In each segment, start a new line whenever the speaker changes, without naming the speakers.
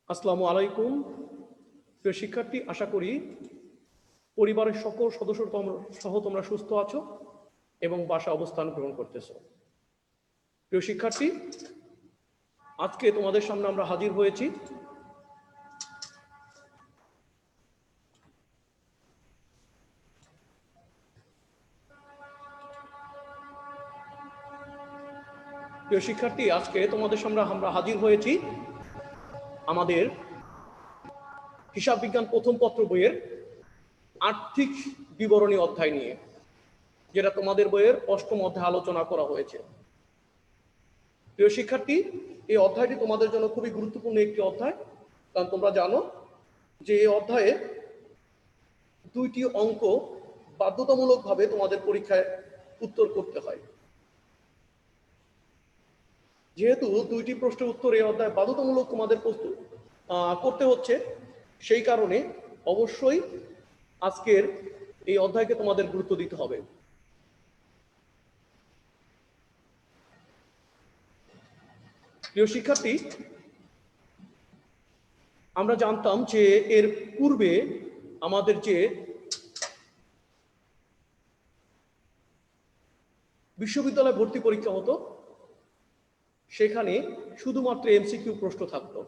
আসসালামু আলাইকুম। প্রিয় শিক্ষার্থী, আশা করি পরিবারের সকল সদস্য সহ তোমরা সুস্থ আছো এবং বাসায় অবস্থান গ্রহণ করতেছো। প্রিয় শিক্ষার্থী, আজকে তোমাদের সামনে আমরা হাজির হয়েছি আমাদের হিসাব বিজ্ঞান প্রথম পত্র বইয়ের আর্থিক বিবরণী অধ্যায় নিয়ে, যেটা তোমাদের বইয়ের অষ্টম অধ্যায়ে আলোচনা করা হয়েছে। প্রিয় শিক্ষার্থী, এই অধ্যায়টি তোমাদের জন্য খুবই গুরুত্বপূর্ণ একটি অধ্যায়, কারণ তোমরা জানো যে এই অধ্যায়ে দুইটি অঙ্ক বাধ্যতামূলকভাবে তোমাদের পরীক্ষায় উত্তর করতে হয়। যেহেতু দুইটি প্রশ্নের উত্তর এই অধ্যায় বাধ্যতামূলক তোমাদের করতে হচ্ছে, সেই কারণে অবশ্যই আজকের এই অধ্যায়কে তোমাদের গুরুত্ব দিতে হবে। প্রিয় শিক্ষার্থী, আমরা জানতাম যে এর পূর্বে আমাদের যে বিশ্ববিদ্যালয় ভর্তি পরীক্ষা হতো, সেখানে শুধুমাত্র এমসিকিউ প্রশ্ন থাকতো।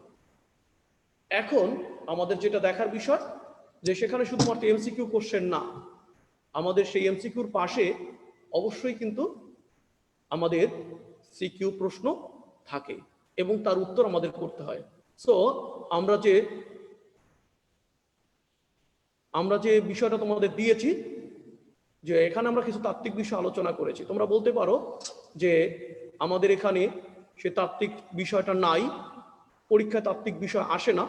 এখন আমাদের যেটা দেখার বিষয় যে সেখানে শুধুমাত্র এমসিকিউ কোশ্চেন না, আমাদের সেই এমসিকিউর পাশে অবশ্যই কিন্তু আমাদের সিকিউ প্রশ্ন থাকে এবং তার উত্তর আমাদের করতে হয়। সো আমরা যে বিষয়টা তোমাদের দিয়েছি, যে এখানে আমরা কিছু তাত্ত্বিক বিষয় আলোচনা করেছি। তোমরা বলতে পারো যে আমাদের এখানে সে তাত্ত্বিক বিষয়টা নাই, পরীক্ষায় তাত্ত্বিক বিষয় আসে না,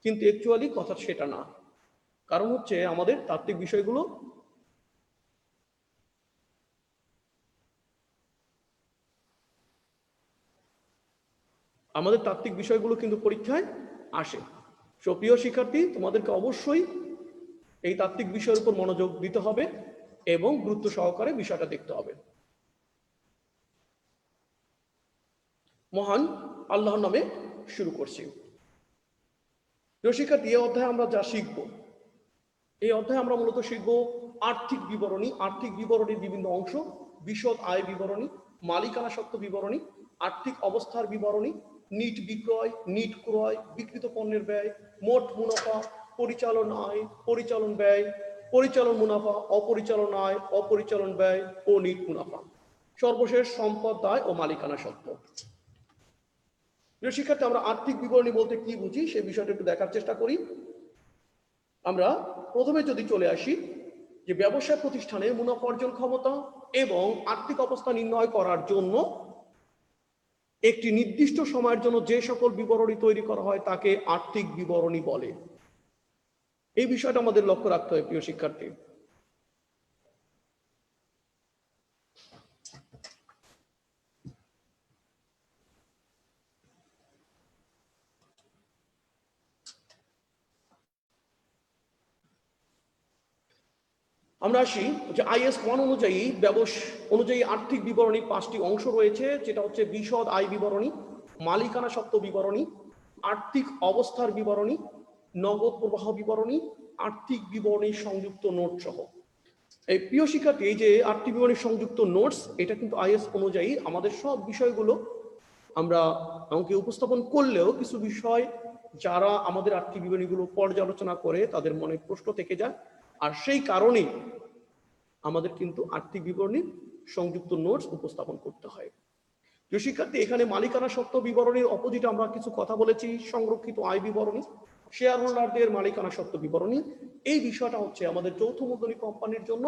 কিন্তু অ্যাকচুয়ালি কথা সেটা না। কারণ হচ্ছে আমাদের তাত্ত্বিক বিষয়গুলো কিন্তু পরীক্ষায় আসে। প্রিয় শিক্ষার্থী, তোমাদেরকে অবশ্যই এই তাত্ত্বিক বিষয়ের উপর মনোযোগ দিতে হবে এবং গুরুত্ব সহকারে বিষয়টা দেখতে হবে। মহান আল্লাহর নামে শুরু করছি। প্রিয় শিক্ষার্থী, এই অধ্যায়ে আমরা যা শিখব, এই অধ্যায়ে আমরা মূলত শিখব আর্থিক বিবরণী, আর্থিক বিবরণীর বিভিন্ন অংশ, বিশদ আয় বিবরণী, মালিকানা সত্ত্ব বিবরণী, আর্থিক অবস্থার বিবরণী, নিট বিক্রয়, নিট ক্রয়, বিক্রিত পণ্যের ব্যয়, মোট মুনাফা, পরিচালন আয়, পরিচালন ব্যয়, পরিচালন মুনাফা, অপরিচালন আয়, অপরিচালন ব্যয় ও নিট মুনাফা, সর্বশেষ সম্পদ দায় ও মালিকানা সত্ত্ব। প্রিয় শিক্ষার্থী, আমরা আর্থিক বিবরণী বলতে কি বুঝি সেই বিষয়টা একটু দেখার চেষ্টা করি। আমরা প্রথমে যদি চলে আসি যে ব্যবসা প্রতিষ্ঠানে মুনাফা অর্জন ক্ষমতা এবং আর্থিক অবস্থা নির্ণয় করার জন্য একটি নির্দিষ্ট সময়ের জন্য যে সকল বিবরণী তৈরি করা হয় তাকে আর্থিক বিবরণী বলে। এই বিষয়টা আমাদের লক্ষ্য রাখতে হয় প্রিয় শিক্ষার্থী। আমরা আসি যে IS 1 অনুযায়ী আর্থিক বিবরণীর 5টি অংশ রয়েছে, যেটা হচ্ছে বিশদ আয় বিবরণী, মালিকানা সত্ত্ব বিবরণী, আর্থিক অবস্থার বিবরণী, নগদ প্রবাহ বিবরণী, আর্থিক বিবরণীর সংযুক্ত নোট সহ। এই প্রিয় শিক্ষার্থী, এই যে আর্থিক বিবরণীর সংযুক্ত নোটস, এটা কিন্তু IS অনুযায়ী আমাদের সব বিষয়গুলো আমরা অঙ্কে উপস্থাপন করলেও কিছু বিষয় যারা আমাদের আর্থিক বিবরণীগুলো পর্যালোচনা করে তাদের মনে প্রশ্ন থেকে যায়, আর সেই কারণেই আমাদের কিন্তু আর্থিক বিবরণীর সংযুক্ত নোটস উপস্থাপন করতে হয়। যে শিক্ষার্থী, এখানে মালিকানা সত্ত্ব বিবরণীর অপোজিটে আমরা কিছু কথা বলেছি, সংরক্ষিত আয় বিবরণী, শেয়ার হোল্ডারদের মালিকানা সত্ত্ব বিবরণী। এই বিষয়টা হচ্ছে আমাদের যৌথ মূলধনী কোম্পানির জন্য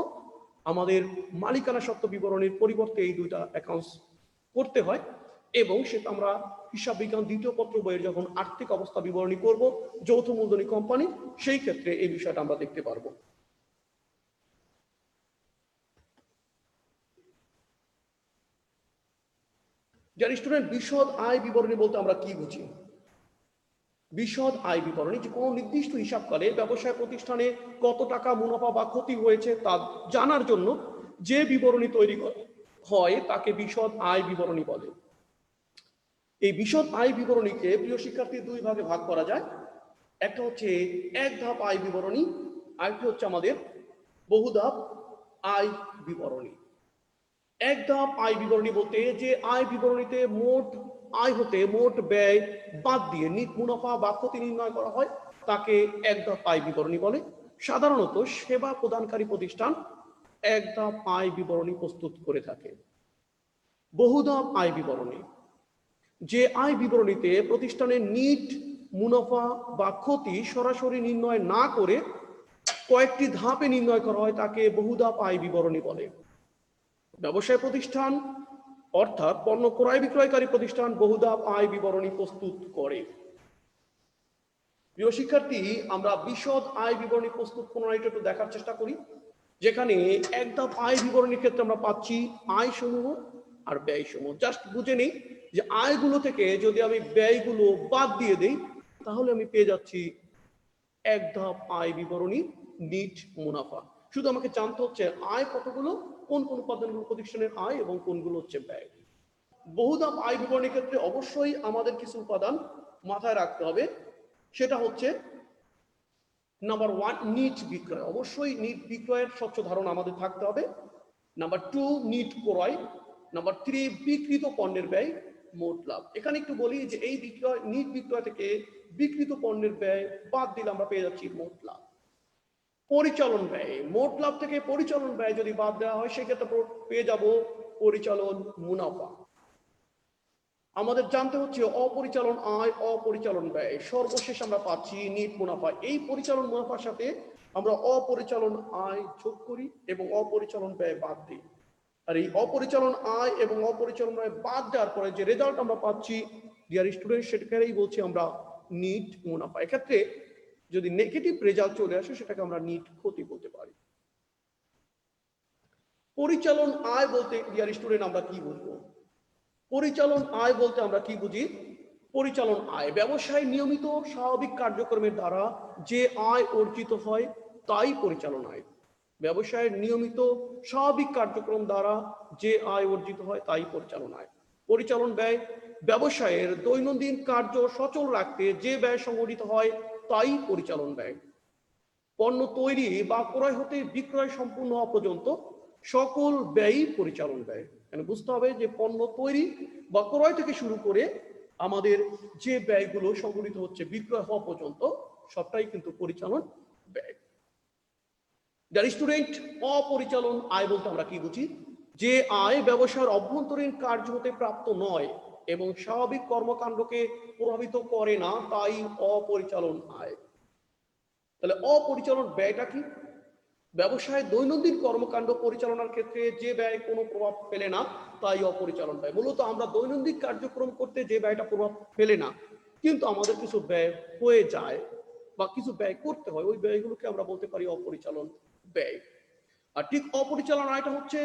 আমাদের মালিকানা সত্ত্ব বিবরণীর পরিবর্তে এই দুইটা অ্যাকাউন্টস করতে হয়, এবং সেটা আমরা হিসাব বিজ্ঞান দ্বিতীয় পত্র বইয়ের যখন আর্থিক অবস্থা বিবরণী করব যৌথ মূলধনী কোম্পানি, সেই ক্ষেত্রে এই বিষয়টা আমরা দেখতে পারবো। যারা স্টুডেন্ট, বিশদ আয় বিবরণী বলতে আমরা কি বুঝি? বিশদ আয় বিবরণী যে কোনো নির্দিষ্ট হিসাবকালে ব্যবসায় প্রতিষ্ঠানে কত টাকা মুনাফা বা ক্ষতি হয়েছে তা জানার জন্য যে বিবরণী তৈরি হয় তাকে বিশদ আয় বিবরণী বলে। এই বিশদ আয় বিবরণীকে প্রিয় শিক্ষার্থী দুই ভাগে ভাগ করা যায়। একটা হচ্ছে এক ধাপ আয় বিবরণী, আরেকটি হচ্ছে আমাদের বহু ধাপ আয় বিবরণী। এক ধাপ আয় বিবরণী বলতে যে আয় বিবরণীতে মোট আয় হতে মোট ব্যয় বাদ দিয়ে নিট মুনাফা বা ক্ষতি নির্ণয় করা হয় তাকে এক ধাপ আয় বিবরণী বলে। সাধারণত সেবা প্রদানকারী প্রতিষ্ঠান এক ধাপ আয় বিবরণী প্রস্তুত করে থাকে। বহু ধাপ আয় বিবরণী যে আয় বিবরণীতে প্রতিষ্ঠানের নিট মুনাফা বা ক্ষতি সরাসরি নির্ণয় না করে কয়েকটি ধাপে নির্ণয় করা হয় তাকে বহু ধাপ আয় বিবরণী বলে। ব্যবসায় প্রতিষ্ঠান অর্থাৎ পণ্য ক্রয় বিক্রয়কারী প্রতিষ্ঠান বহু ধাপ আয় বিবরণী প্রস্তুত করে। প্রিয় শিক্ষার্থী, আমরা বিশদ আয় বিবরণী প্রস্তুত প্রণালীটা একটু দেখার চেষ্টা করি, যেখানে এক ধাপ আয় বিবরণীর ক্ষেত্রে আমরা পাচ্ছি আয় সমূহ আর ব্যয় সমূহ। জাস্ট বুঝে নেই যে আয়গুলো থেকে যদি আমি ব্যয়গুলো বাদ দিয়ে দেই তাহলে আমি পেয়ে যাচ্ছি এক ধাপ আয় বিবরণী নিট মুনাফা। শুধু আমাকে জানতে হচ্ছে আয় কতগুলো, কোন কোন উপাদানগুলো প্রতিষ্ঠানের আয় এবং কোনগুলো হচ্ছে ব্যয়। বহু ধাপ আয় বিবরণীর ক্ষেত্রে অবশ্যই আমাদের কিছু উপাদান মাথায় রাখতে হবে। সেটা হচ্ছে নাম্বার 1 নিট বিক্রয়, অবশ্যই নিট বিক্রয়ের স্বচ্ছ ধারণা আমাদের থাকতে হবে। নাম্বার 2 নিট ক্রয়। নাম্বার 3 বিক্রিত পণ্যের ব্যয় মোট লাভ। এখানে একটু বলি যে এই বিক্রয় নিট বিক্রয় থেকে বিক্রিত পণ্যের ব্যয় বাদ দিলে আমরা পেয়ে যাচ্ছি মোট লাভ। পরিচালন ব্যয়, মোট লাভ থেকে পরিচালন ব্যয় যদি বাদ দেওয়া হয় সেক্ষেত্রে পেয়ে যাব পরিচালন মুনাফা। আমাদের জানতে হচ্ছে অপরিচালন আয়, অপরিচালন ব্যয়, সর্বশেষ আমরা পাচ্ছি নিট মুনাফা। এই পরিচালন মুনাফার সাথে আমরা অপরিচালন আয় যোগ করি এবং অপরিচালন ব্যয় বাদ দিই। আর এই অপরিচালন আয় এবং অপরিচালন ব্যয় বাদ দেওয়ার পরে যে রেজাল্ট আমরা পাচ্ছি ডিয়ার স্টুডেন্ট, সেটাকেই বলছি আমরা নিট মুনাফা। এক্ষেত্রে যদি নেগেটিভ রেজাল্ট চলে আসে সেটাকে আমরা নিট ক্ষতি বলতে পারি। পরিচালন আয় বলতে ডিয়ার স্টুডেন্ট আমরা কি বুঝবো? পরিচালন আয় বলতে আমরা কি বুঝি? পরিচালন আয় ব্যবসায় নিয়মিত স্বাভাবিক কার্যক্রমের দ্বারা যে আয় অর্জিত হয় তাই পরিচালন আয়। ব্যবসায়ের নিয়মিত স্বাভাবিক কার্যক্রম দ্বারা যে আয় অর্জিত হয় তাই পরিচালন আয়। পরিচালন ব্যয় ব্যবসায়ের দৈনন্দিন কার্য সচল রাখতে যে ব্যয় সংগঠিত হয় তাই পরিচালন ব্যয়। পণ্য তৈরি বা ক্রয় হতে বিক্রয় সম্পূর্ণ হওয়া পর্যন্ত সকল ব্যয়ই পরিচালন ব্যয়। বুঝতে হবে যে পণ্য তৈরি বা ক্রয় থেকে শুরু করে আমাদের যে ব্যয়গুলো সংগঠিত হচ্ছে বিক্রয় হওয়া পর্যন্ত সবটাই কিন্তু পরিচালন ব্যয়। যার স্টুডেন্ট, অপরিচালন আয় বলতে আমরা কি বুঝি? যে আয় ব্যবসার অভ্যন্তরীণ কার্য হতে প্রাপ্ত নয় এবং স্বাভাবিক কর্মকাণ্ডকে প্রভাবিত করে না তাই অপরিচালন আয়। তাহলে অপরিচালন ব্যয়টা কি? ব্যবসায় দৈনন্দিন কর্মকাণ্ড পরিচালনার ক্ষেত্রে যে ব্যয় কোনো প্রভাব ফেলে না তাই অপরিচালন ব্যয়। মূলত আমরা দৈনন্দিন কার্যক্রম করতে যে ব্যয়টা প্রভাব ফেলে না কিন্তু আমাদের কিছু ব্যয় হয়ে যায় বা কিছু ব্যয় করতে হয়, ওই ব্যয়গুলোকে আমরা বলতে পারি অপরিচালন ব্যয়। আর ঠিক অপরিচালন আয়টা হচ্ছে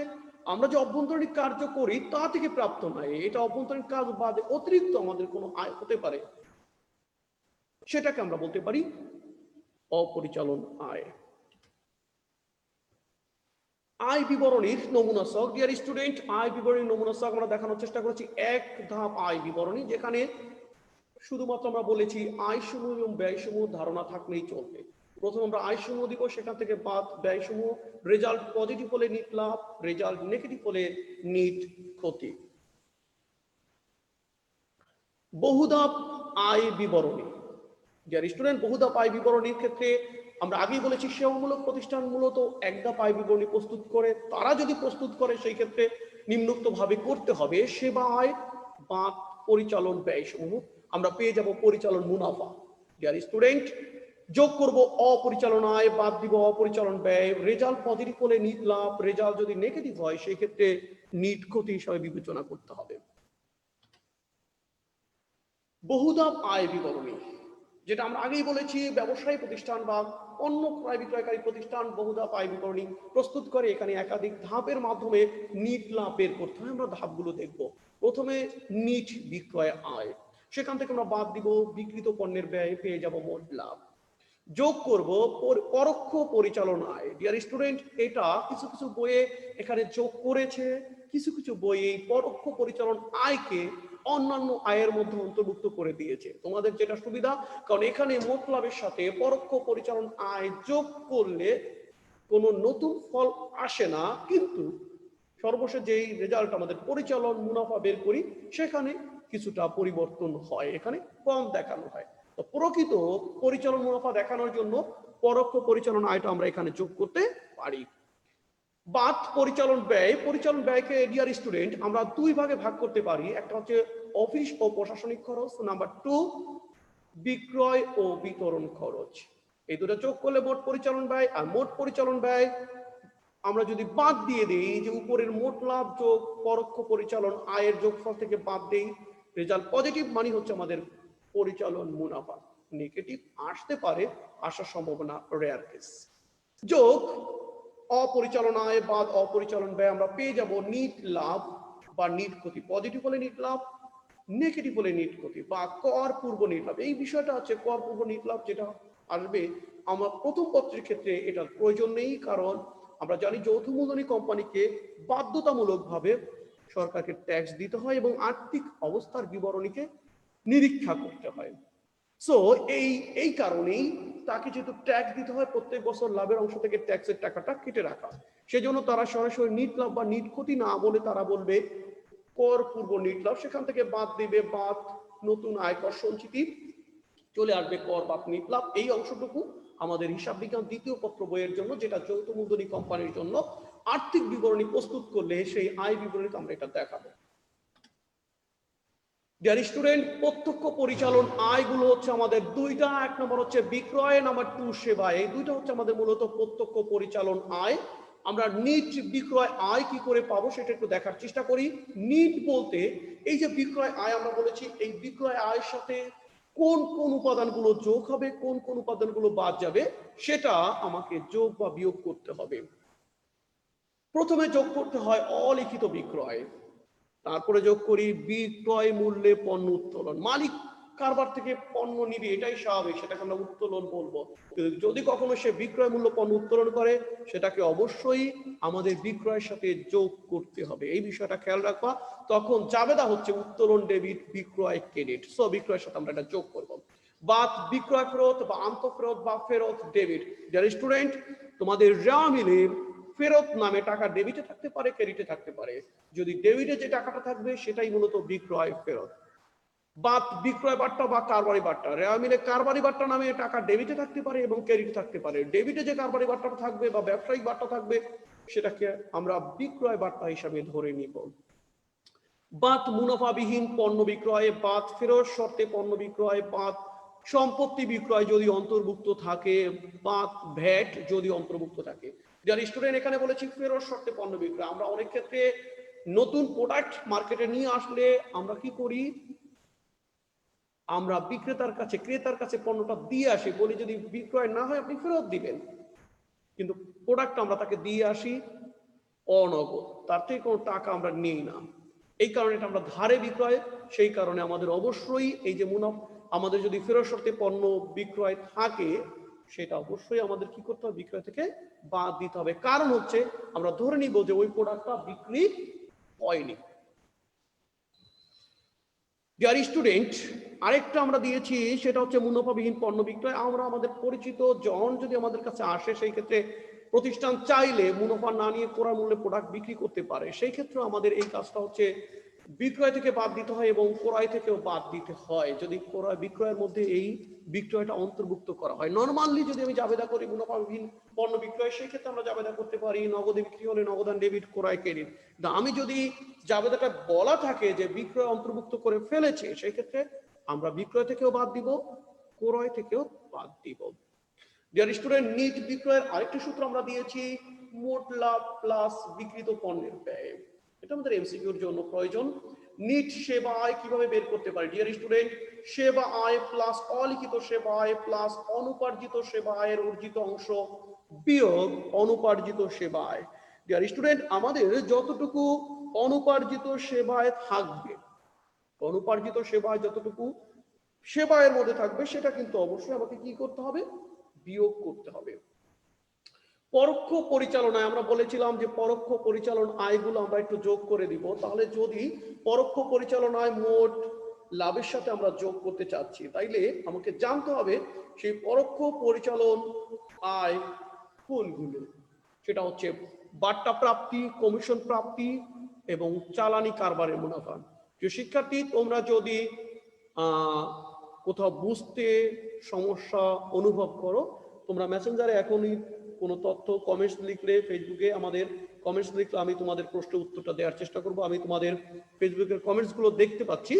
আমরা যে অভ্যন্তরীণ কার্য করি তা থেকে প্রাপ্ত নয়, এটা অভ্যন্তরীণ কাজ বাদে অতিরিক্ত আমাদের কোনো আয় হতে পারে, সেটাকে আমরা বলতে পারি অপরিচালন আয়। আয় বিবরণীর নমুনা ছক। ডিয়ার স্টুডেন্ট, আয় বিবরণীর নমুনা ছক আমরা দেখানোর চেষ্টা করেছি এক ধাপ আয় বিবরণী, যেখানে শুধুমাত্র আমরা বলেছি আয় সমূহ এবং ব্যয় সমূহ ধারণা থাকলেই চলবে। প্রথম আমরা আয় সমূহ দিব, সেখান থেকে বাদ ব্যয় সমূহ, রেজাল্ট পজিটিভ হলে নিট লাভ, রেজাল্ট নেগেটিভ হলে নিট ক্ষতি। বহুধাপ আয় বিবরণী। ডিয়ার স্টুডেন্ট, বহুধাপ আয় বিবরণীর ক্ষেত্রে আমরা আগেই বলেছি সেবামূলক প্রতিষ্ঠান মূলত এক ধাপ আয় বিবরণী প্রস্তুত করে। তারা যদি প্রস্তুত করে সেই ক্ষেত্রে নিম্নোক্ত ভাবে করতে হবে সেবা আয় বা পরিচালন ব্যয় সমূহ, আমরা পেয়ে যাব পরিচালন মুনাফা। ডিয়ার স্টুডেন্ট, যোগ করব অপরিচালন আয়, বাদ দিব অপরিচালন ব্যয়, রেজাল্ট পজিটিভ হলে নিট লাভ, রেজাল্ট যদি নেগেটিভ হয় সেই ক্ষেত্রে নিট ক্ষতি হিসাবে বিবেচনা করতে হবে। বহুধাপ আয় বিবরণী, যেটা আমরা আগেই বলেছি ব্যবসায়ী প্রতিষ্ঠান বা অন্য ক্রয় বিক্রয়কারী প্রতিষ্ঠান বহুধাপ আয় বিবরণী প্রস্তুত করে। এখানে একাধিক ধাপের মাধ্যমে নিট লাভ বের করতে হয়। আমরা ধাপগুলো দেখব। প্রথমে নিট বিক্রয় আয়, সেখান থেকে আমরা বাদ দিব বিক্রিত পণ্যের ব্যয়, পেয়ে যাব মোট লাভ। যোগ করব পরোক্ষ পরিচালন আয়। ডিয়ার স্টুডেন্ট, এটা কিছু কিছু বইয়ে এখানে যোগ করেছে, কিছু কিছু বইয়ে পরোক্ষ পরিচালন আয়কে অন্যান্য আয়ের মধ্যে অন্তর্ভুক্ত করে দিয়েছে। তোমাদের যেটা সুবিধা, কারণ এখানে মোট লাভের সাথে পরোক্ষ পরিচালন আয় যোগ করলে কোনো নতুন ফল আসে না, কিন্তু সর্বশেষ যেই রেজাল্ট আমাদের পরিচালন মুনাফা বের করি সেখানে কিছুটা পরিবর্তন হয়, এখানে কম দেখানো হয়। তো প্রকৃত পরিচালন মুনাফা দেখানোর জন্য পরোক্ষ পরিচালন আয়টা আমরা এখানে যোগ করতে পারি। বাদ পরিচালন ব্যয়, পরিচালন ব্যয়কে ডিয়ার স্টুডেন্ট আমরা দুই ভাগে ভাগ করতে পারি। একটা হচ্ছে অফিস ও প্রশাসনিক খরচ, নাম্বার 2 বিক্রয় ও বিতরণ খরচ। এই দুটো যোগ করলে মোট পরিচালন ব্যয়। আর মোট পরিচালন ব্যয় আমরা যদি বাদ দিয়ে দিই, যে উপরের মোট লাভ যোগ পরোক্ষ পরিচালন আয়ের যোগফল থেকে বাদ দেই, রেজাল্ট পজিটিভ, মানে হচ্ছে আমাদের পরিচালন মুনাফা। নেগেটিভ আসতে পারে, আসার সম্ভাবনা রেয়ার কেস। যোগ অপরিচালন আয় বাদ অপরিচালন ব্যয় আমরা পেয়ে যাব নিট লাভ বা নিট ক্ষতি। পজিটিভ হলে নিট লাভ, নেগেটিভ হলে নিট ক্ষতি বা কর পূর্ব নিট লাভ। এই বিষয়টা হচ্ছে কর পূর্ব নিট লাভ যেটা আসবে আমার প্রথম পত্রের ক্ষেত্রে এটার প্রয়োজন নেই, কারণ আমরা জানি যৌথ মূলধনী কোম্পানিকে বাধ্যতামূলকভাবে সরকারকে ট্যাক্স দিতে হয় এবং আর্থিক অবস্থার বিবরণীকে নিরীক্ষা করতে হয়। সো এই কারণেই তাকে যেহেতু ট্যাক্স দিতে হয়, প্রত্যেক বছর লাভের অংশ থেকে ট্যাক্সের টাকাটা কেটে রাখা, সেজন্য তারা সরাসরি নিট লাভ বা নিট ক্ষতি না বলে তারা বলবে কর পূর্ব নিট লাভ, সেখান থেকে বাদ দিবে বাদ নতুন আয়কর সঞ্চিতি, চলে আসবে কর বাদ নিট লাভ। এই অংশটুকু আমাদের হিসাব বিজ্ঞান দ্বিতীয় পত্র বইয়ের জন্য, যেটা যৌথ মূলধনী কোম্পানির জন্য আর্থিক বিবরণী প্রস্তুত করলে সেই আয় বিবরণীতে আমরা এটা দেখাবো। ডিয়ার স্টুডেন্ট, প্রত্যক্ষ পরিচালন আয়গুলো হচ্ছে আমাদের দুইটা, এক নম্বর হচ্ছে বিক্রয়, নাম্বার 2 সেবা। এই দুইটা হচ্ছে আমাদের মূলত প্রত্যক্ষ পরিচালন আয়। আমরা নিট বিক্রয় আয় কি করে পাবো সেটা একটু দেখার চেষ্টা করি। নিট বলতে এই যে বিক্রয় আয় আমরা বলেছি, এই বিক্রয় আয়ের সাথে কোন কোন উপাদানগুলো যোগ হবে, কোন কোন উপাদানগুলো বাদ যাবে, সেটা আমাকে যোগ বা বিয়োগ করতে হবে। প্রথমে যোগ করতে হয় অলিখিত বিক্রয়, তারপরে যোগ করি বিক্রয় মূল্যে পণ্য উত্তোলন। মালিক কারবার থেকে পণ্য নিবে, এটাই স্বাভাবিক, সেটাকে আমরা উত্তোলন বলবো। যদি কখনো সে বিক্রয় মূল্য পণ্য উত্তোলন করে, সেটাকে অবশ্যই আমাদের বিক্রয়ের সাথে যোগ করতে হবে, এই বিষয়টা খেয়াল রাখবা। তখন জাবেদা হচ্ছে উত্তোলন ডেবিট, বিক্রয় ক্রেডিট। সো বিক্রয়ের সাথে আমরা এটা যোগ করবো। বাদ বিক্রয় ফেরত বা আন্তঃফেরত বা ফেরত ডেবিট। যারা স্টুডেন্ট, তোমাদের রেওয়া মিলে ফেরত নামে টাকা ডেবিটে থাকতে পারে, ক্রেডিটে থাকতে পারে। যদি ডেবিটে যে টাকাটা থাকবে সেটাই মূলত বিক্রয় ফেরত। বাদ বিক্রয় বার্তা বা কারবারি বার্তা, রেওয়া মিলে কারবারি বার্তা নামে টাকা ডেবিটে থাকতে পারে এবং ক্রেডিটে থাকতে পারে। ডেবিটে যে কারবারি বার্তাটা থাকবে বা ব্যবসায়িক বার্তা থাকবে, সেটাকে আমরা বিক্রয় বার্তা হিসাবে ধরে নিব। বাদ মুনাফাবিহীন পণ্য বিক্রয়, বাদ ফেরত শর্তে পণ্য বিক্রয়, বাদ সম্পত্তি বিক্রয় যদি অন্তর্ভুক্ত থাকে, বাদ ভ্যাট যদি অন্তর্ভুক্ত থাকে। যারা স্টুডেন্ট, এখানে বলেছি ফেরত শর্তে পণ্য বিক্রয়। আমরা অনেক ক্ষেত্রে নতুন প্রোডাক্ট মার্কেটে নিয়ে আসলে আমরা কি করি, আমরা বিক্রেতার কাছে ক্রেতার কাছে পণ্যটা দিয়ে আসি, বলি যদি বিক্রয় না হয় আপনি ফেরত দিবেন, কিন্তু প্রোডাক্ট আমরা তাকে দিয়ে আসি অনগদ, তার থেকে কোনো টাকা আমরা নিই না। এই কারণে এটা আমরা ধারে বিক্রয়। সেই কারণে আমাদের অবশ্যই এই যে মুনাফা, আমাদের যদি ফেরত শর্তে পণ্য বিক্রয় থাকে, সেটা অবশ্যই আমাদের কি করতে হবে, বিক্রয় থেকে বাদ দিতে হবে। কারণ হচ্ছে আমরা ধরে নিব যে ওই প্রোডাক্টটা বিক্রি হয়নি। ডিয়ার স্টুডেন্ট, আরেকটা আমরা দিয়েছি, সেটা হচ্ছে মুনাফাবিহীন পণ্য বিক্রয়। আমরা আমাদের পরিচিত জন যদি আমাদের কাছে আসে, সেই ক্ষেত্রে প্রতিষ্ঠান চাইলে মুনাফা না নিয়ে ক্রয় মূল্যে প্রোডাক্ট বিক্রি করতে পারে। সেই ক্ষেত্রে আমাদের এই কাজটা হচ্ছে বিক্রয় থেকে বাদ দিতে হয় এবং ক্রয় থেকেও বাদ দিতে হয়, যদি ক্রয় বিক্রয়ের মধ্যে এই বিক্রয়টা অন্তর্ভুক্ত করা হয়। নর্মালি যদি আমি জাবেদা করি মুনাফাবিহীন পণ্য বিক্রয়, সেই ক্ষেত্রে আমরা জাবেদা করতে পারি নগদে বিক্রি হলে নগদান ডেবিট, ক্রয় ক্রেডিট। আমি যদি জাবেদাটা বলা থাকে যে বিক্রয় অন্তর্ভুক্ত করে ফেলেছে, সেই ক্ষেত্রে আমরা বিক্রয় থেকেও বাদ দিব, ক্রয় থেকেও বাদ দিব। ডিয়ার স্টুডেন্ট, নিট বিক্রয়ের আরেকটি সূত্র আমরা দিয়েছি, মোট লাভ প্লাস বিক্রিত পণ্যের ব্যয়। এটা আমাদের এমসিকিউর জন্য প্রয়োজন। নিট সেবা আয় কিভাবে বের করতে পারি? ডিয়ার স্টুডেন্ট, সেবা আয় প্লাস অলিখিত সেবা আয় প্লাস অনুপার্জিত সেবা আয়ের অর্জিত অংশ বিয়োগ অনুপার্জিত সেবা আয়। ডিয়ার স্টুডেন্ট, আমাদের যতটুকু অনুপার্জিত সেবায় থাকবে, অনুপার্জিত সেবায় যতটুকু সেবায়ের মধ্যে থাকবে, সেটা কিন্তু অবশ্যই আমাকে কি করতে হবে, বিয়োগ করতে হবে। পরোক্ষ পরিচালনায় আমরা বলেছিলাম যে পরোক্ষ পরিচালন আয়গুলো আমরা একটু যোগ করে দিব। তাহলে যদি পরোক্ষ পরিচালনায় মোট লাভের সাথে আমরা যোগ করতে চাচ্ছি, তাইলে আমাকে জানতে হবে সেই পরোক্ষ পরিচালন আয় কোনগুলো। সেটা হচ্ছে বাট্টা প্রাপ্তি, কমিশন প্রাপ্তি এবং চালানি কারবারের মুনাফা। যে শিক্ষার্থী তোমরা যদি কোথাও বুঝতে সমস্যা অনুভব করো, তোমরা মেসেঞ্জারে এখনই কোনো তথ্য কমেন্টস লিখলে, ফেসবুকে আমাদের কমেন্টস লিখলে আমি তোমাদের প্রশ্নের উত্তরটা দেওয়ার চেষ্টা করব। আমি তোমাদের ফেসবুকের কমেন্টসগুলো দেখতে পাচ্ছি,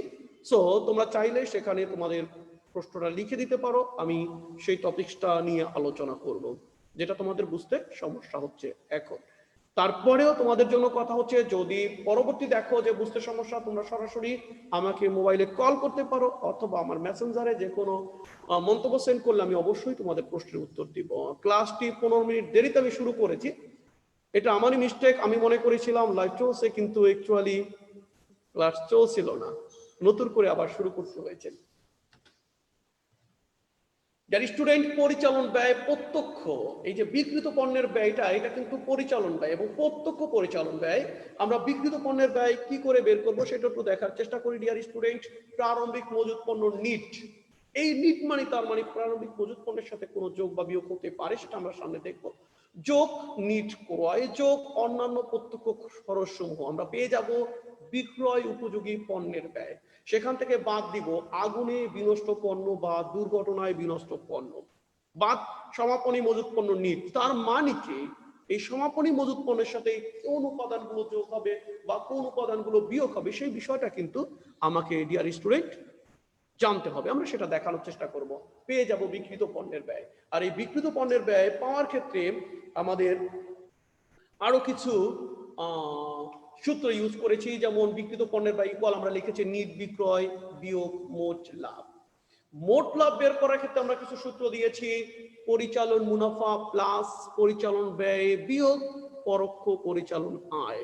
সো তোমরা চাইলে সেখানে তোমাদের প্রশ্নটা লিখে দিতে পারো, আমি সেই টপিকসটা নিয়ে আলোচনা করব যেটা তোমাদের বুঝতে সমস্যা হচ্ছে এখন। তারপরেও তোমাদের জন্য কথা হচ্ছে, যদি পরবর্তী দেখো যে বুঝতে সমস্যা, তোমরা সরাসরি আমাকে মোবাইলে কল করতে পারো অথবা আমার মেসেঞ্জারে যে কোনো মন্তব্য সেন্ড করলে আমি অবশ্যই তোমাদের প্রশ্নের উত্তর দিব। ক্লাসটি 15 মিনিট দেরিতে আমি শুরু করেছি, এটা আমারই মিস্টেক। আমি মনে করেছিলাম লাইভ চলছে, কিন্তু অ্যাকচুয়ালি ক্লাস চলছিল না, নতুন করে আবার শুরু করতে হয়েছে। যার স্টুডেন্ট পরিচালন ব্যয় প্রত্যক্ষ, এই যে বিক্রিত পণ্যের ব্যয়টা, এটা কিন্তু পরিচালন ব্যয় এবং প্রত্যক্ষ পরিচালন ব্যয়। আমরা বিক্রিত পণ্যের ব্যয় কি করে বের করবো সেটা একটু দেখার চেষ্টা করি। ডিয়ার স্টুডেন্ট, প্রারম্ভিক মজুত পণ্য নিট, এই নিট মানে তার মানে প্রারম্ভিক মজুত পণ্যের সাথে কোনো যোগ বা বিয়োগ হতে পারে, সেটা আমরা সামনে দেখবো। যোগ নিট ক্রয় যোগ অন্যান্য প্রত্যক্ষ খরচ সমূহ, আমরা পেয়ে যাব বিক্রয় উপযোগী পণ্যের ব্যয়। সেখান থেকে বাদ দিব আগুনে বিনষ্ট পণ্য বা দুর্ঘটনায় বিনষ্ট পণ্য, বাদ সমাপনী মজুত পণ্য নিট। তার মানে কি এই সমাপনী মজুত পণ্যের সাথে কোন উপাদানগুলো যোগ হবে বা কোন উপাদানগুলো বিয়োগ হবে, সেই বিষয়টা কিন্তু আমাকে ডিয়ার স্টুডেন্ট জানতে হবে। আমরা সেটা দেখানোর চেষ্টা করব। পেয়ে যাব বিক্রিত পণ্যের ব্যয়। আর এই বিক্রিত পণ্যের ব্যয় পাওয়ার ক্ষেত্রে আমাদের আরো কিছু সূত্র ইউজ করেছি, যেমন বিক্রিত পণ্যের ব্যয় ইকুয়াল আমরা লিখেছি নিট বিক্রয় বিয়োগ মোট লাভ। মোট লাভ বের করার ক্ষেত্রে আমরা কিছু সূত্র দিয়েছি, পরিচালন মুনাফা প্লাস পরিচালন ব্যয় বিয়োগ পরোক্ষ পরিচালন আয়।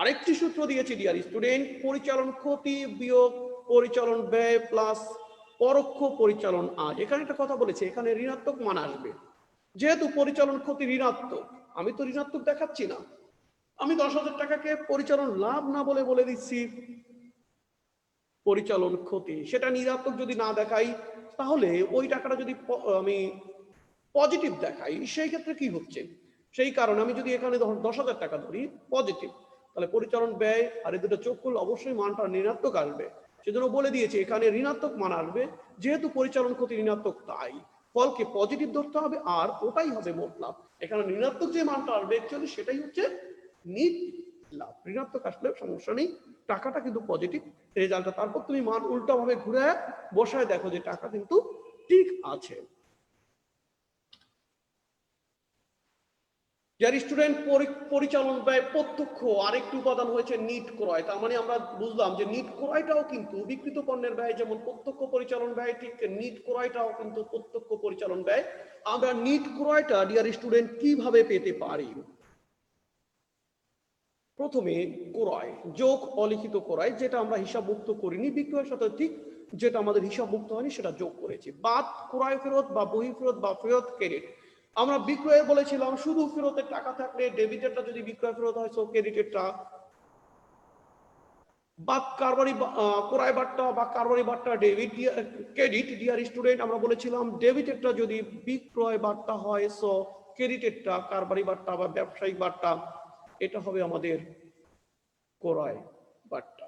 আরেকটি সূত্র দিয়েছি ডিয়ার স্টুডেন্ট, পরিচালন ক্ষতি বিয়োগ পরিচালন ব্যয় প্লাস পরোক্ষ পরিচালন আয়। এখানে একটা কথা বলেছি, এখানে ঋণাত্মক মান আসবে, যেহেতু পরিচালন ক্ষতি ঋণাত্মক, আমি তো ঋণাত্মক দেখাচ্ছি না, আমি 10,000 টাকাকে পরিচালন লাভ না বলে বলে দিচ্ছি পরিচালন ক্ষতি। সেটা ঋণাত্মক যদি না দেখাই, তাহলে ওই টাকাটা যদি আমি পজিটিভ দেখাই, সেই ক্ষেত্রে কি হচ্ছে, সেই কারণে আমি যদি এখানে 10,000 টাকা ধরি পজিটিভ, তাহলে পরিচালন ব্যয় আর এই দুটো যোগ করলে অবশ্যই মানটা ঋণাত্মক আসবে। সেজন্য বলে দিয়েছি এখানে ঋণাত্মক মান আসবে, যেহেতু পরিচালন ক্ষতি ঋণাত্মক তাই ফলকে পজিটিভ ধরতে হবে আর ওটাই হবে মোট লাভ। এখানে ঋণাত্মক যে মানটা আসবে অ্যাকচুয়ালি সেটাই হচ্ছে নিট লাভ। ঋণাত্মক আসলে সমস্যা নেই, টাকাটা কিন্তু পজিটিভ রেজাল্টটা। তারপর তুমি মান উল্টা ভাবে ঘুরে বসায় দেখো যে টাকা কিন্তু ঠিক আছে। যার স্টুডেন্ট পরিচালন ব্যয় প্রত্যক্ষ আরেকটি উপাদান হয়েছে নিট ক্রয়। তার মানে আমরা বুঝলাম যে নিট ক্রয়টাও কিন্তু বিক্রিত পণ্যের ব্যয় যেমন প্রত্যক্ষ পরিচালন ব্যয়, ঠিক নিট ক্রয়টাও কিন্তু প্রত্যক্ষ পরিচালন ব্যয়। আমরা নিট ক্রয়টা ডিয়ার স্টুডেন্ট কিভাবে পেতে পারি? প্রথমে ক্রয় যোগ অলিখিত ক্রয়, যেটা আমরা হিসাবমুক্ত করিনি, বিক্রয়ের সাথে ঠিক যেটা আমাদের হিসাবমুক্ত হয়নি সেটা যোগ করেছি, বাদ ক্রয় ফেরত বা বহি ফেরত বা ফেরত ক্রেডিট। আমরা বিক্রয়ে বলেছিলাম শুধু ফেরতের টাকা থাকলে ডেবিটেরটা যদি বিক্রয় ফেরত হয় সো ক্রেডিটেরটা বাদ কারবারি ক্রয় বাট্টা বা কারবারি বাট্টা ডেবিট ক্রেডিট। ডিয়ার স্টুডেন্ট, আমরা বলেছিলাম ডেবিটেরটা যদি বিক্রয় বাট্টা হয় সো ক্রেডিটেরটা কারবারি বাট্টা বা ব্যবসায়িক বাট্টা, এটা হবে আমাদের ক্রয় বাট্টা।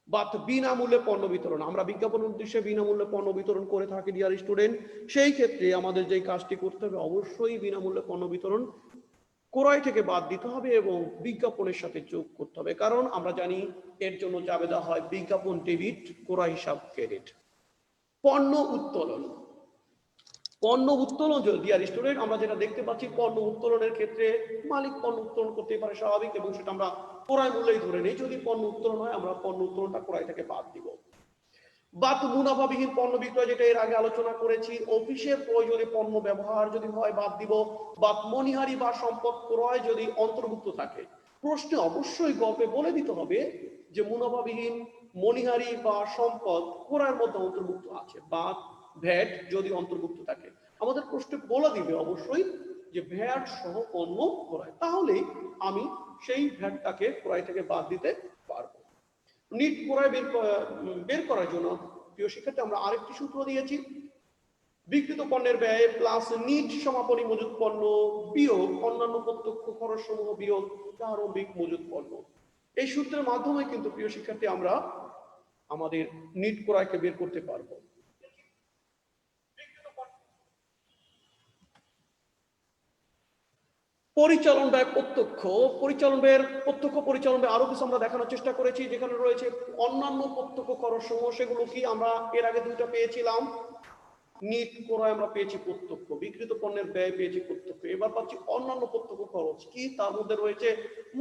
বাট বিনামূল্যে পণ্য বিতরণ, আমরা বিজ্ঞাপন উদ্দেশ্যে বিনামূল্যে পণ্য বিতরণ করে থাকি ডিয়ার স্টুডেন্ট, সেই ক্ষেত্রে আমাদের যে কাজটি করতে হবে অবশ্যই বিনামূল্যে পণ্য বিতরণ ক্রয় থেকে বাদ দিতে হবে এবং বিজ্ঞাপনের সাথে যোগ করতে হবে, কারণ আমরা জানি এর জন্য যাবে দেওয়া হয় বিজ্ঞাপন ডেবিট, ক্রয় হিসাব ক্রেডিট। পণ্য উত্তোলন, পণ্য উত্তোলন ডিয়ার স্টুডেন্ট, আমরা যেটা দেখতে পাচ্ছি পণ্য উত্তোলনের ক্ষেত্রে মালিক পণ্য উত্তোলন করতে পারে স্বাভাবিক, এবং সেটা আমরা ক্রয় মূল্যই ধরে নেই। যদি পণ্য উত্তোলন হয় আমরা পণ্য উত্তোলনটা ক্রয় থেকে বাদ দিব। বাদ মুনাফাবিহীন পণ্য বিক্রয়, যেটা এর আগে আলোচনা করেছি, অফিসের প্রয়োজনে পণ্য ব্যবহার যদি হয় বাদ দিব। বাদ মণিহারি বা সম্পদ ক্রয় যদি অন্তর্ভুক্ত থাকে, প্রশ্নে অবশ্যই গল্পে বলে দিতে হবে যে মুনাফাবিহীন মণিহারি বা সম্পদ ক্রয়ের মধ্যে অন্তর্ভুক্ত আছে, বাদ ভ্যাট যদি অন্তর্ভুক্ত থাকে আমাদের প্রশ্নে বলে দিবে অবশ্যই যে ভ্যাট সহ পণ্য ক্রয়, তাহলে আমি সেই ভ্যাটটাকে ক্রয় থেকে বাদ দিতে পারবো। নিট ক্রয় বের করার জন্য প্রিয় শিক্ষার্থী আমরা আরেকটি সূত্র দিয়েছি, বিক্রিত পণ্যের ব্যয় প্লাস নিট সমাপনী মজুত পণ্য বিয়োগ অন্যান্য প্রত্যক্ষ খরচ সমূহ বিয়োগ প্রারম্ভিক মজুত পণ্য। এই সূত্রের মাধ্যমে কিন্তু প্রিয় শিক্ষার্থী আমরা আমাদের নিট ক্রয়কে বের করতে পারবো। পরিচালন ব্যয় প্রত্যক্ষ, পরিচালন ব্যয়ের প্রত্যক্ষ পরিচালন ব্যয় আরো কিছু আমরা দেখানোর চেষ্টা করেছি, যেখানে রয়েছে অন্যান্য প্রত্যক্ষ খরচ সমূহ, সেগুলো কি আমরা এর আগে দুইটা পেয়েছিলাম, নিট ক্রয় আমরা পেয়েছি প্রত্যক্ষ, বিক্রিত পণ্যের ব্যয় পেয়েছি প্রত্যক্ষ, এবার পাচ্ছি অন্যান্য প্রত্যক্ষ খরচ কি, তার মধ্যে রয়েছে